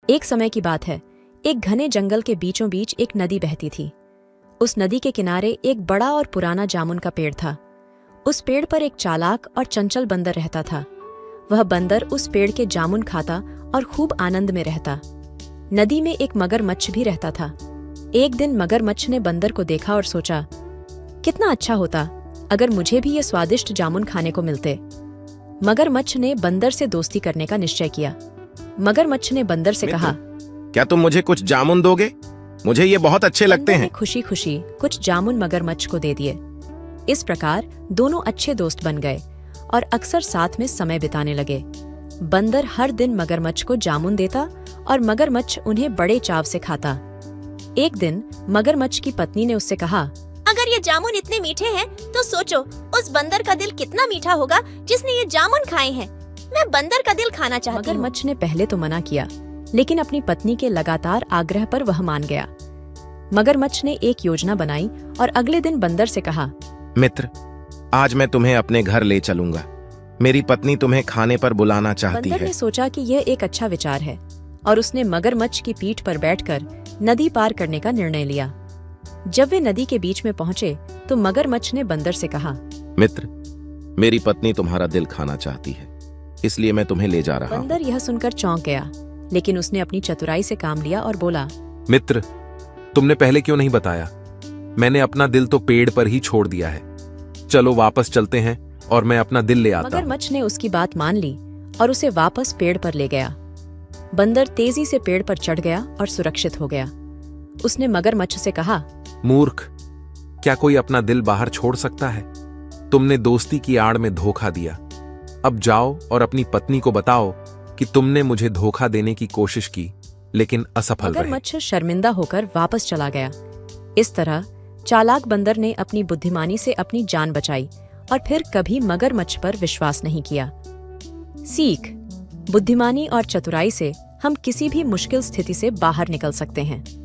एक समय की बात है, एक घने जंगल के बीचों बीच एक नदी बहती थी। उस नदी के किनारे एक बड़ा और पुराना जामुन का पेड़ था। उस पेड़ पर एक चालाक और चंचल बंदर रहता था। वह बंदर उस पेड़ के जामुन खाता और खूब आनंद में रहता। नदी में एक मगरमच्छ भी रहता था। एक दिन मगरमच्छ ने बंदर को देखा और सोचा, कितना अच्छा होता अगर मुझे भी ये स्वादिष्ट जामुन खाने को मिलते। मगरमच्छ ने बंदर से दोस्ती करने का निश्चय किया। मगरमच्छ ने बंदर से कहा, क्या तुम मुझे कुछ जामुन दोगे? मुझे ये बहुत अच्छे लगते हैं। खुशी खुशी कुछ जामुन मगरमच्छ को दे दिए। इस प्रकार दोनों अच्छे दोस्त बन गए और अक्सर साथ में समय बिताने लगे। बंदर हर दिन मगरमच्छ को जामुन देता और मगरमच्छ उन्हें बड़े चाव से खाता। एक दिन मगरमच्छ की पत्नी ने उससे कहा, अगर ये जामुन इतने मीठे हैं तो सोचो उस बंदर का दिल कितना मीठा होगा जिसने ये जामुन खाए हैं। मैं बंदर का दिल खाना चाहती हूँ। मगरमच्छ ने पहले तो मना किया, लेकिन अपनी पत्नी के लगातार आग्रह पर वह मान गया। मगरमच्छ ने एक योजना बनाई और अगले दिन बंदर से कहा, मित्र, आज मैं तुम्हें अपने घर ले चलूंगा। मेरी पत्नी तुम्हें खाने पर बुलाना चाहती बंदर है। ने सोचा कि यह एक अच्छा विचार है और उसने मगरमच्छ की पीठ पर बैठकर नदी पार करने का निर्णय लिया। जब वे नदी के बीच में पहुंचे तो मगरमच्छ ने बंदर से कहा, मित्र, मेरी पत्नी तुम्हारा दिल खाना चाहती है, इसलिए मैं तुम्हें ले जा रहा हूँ। बंदर यह सुनकर चौंक गया, लेकिन उसने अपनी चतुराई से काम लिया और बोला, मित्र, तुमने पहले क्यों नहीं बताया? मैंने अपना दिल तो पेड़ पर ही छोड़ दिया है। चलो वापस चलते हैं और मैं अपना दिल ले आता हूं। मगरमच्छ ने उसकी बात मान ली और उसे वापस पेड़ पर ले गया। बंदर तेजी से पेड़ पर चढ़ गया और सुरक्षित हो गया। उसने मगरमच्छ से कहा, मूर्ख, क्या कोई अपना दिल बाहर छोड़ सकता है? तुमने दोस्ती की आड़ में धोखा दिया। अब जाओ और अपनी पत्नी को बताओ कि तुमने मुझे धोखा देने की कोशिश की, लेकिन असफल रहे। मगरमच्छ शर्मिंदा होकर वापस चला गया। इस तरह चालाक बंदर ने अपनी बुद्धिमानी से अपनी जान बचाई और फिर कभी मगरमच्छ पर विश्वास नहीं किया। सीख: बुद्धिमानी और चतुराई से हम किसी भी मुश्किल स्थिति से बाहर निकल सकते हैं।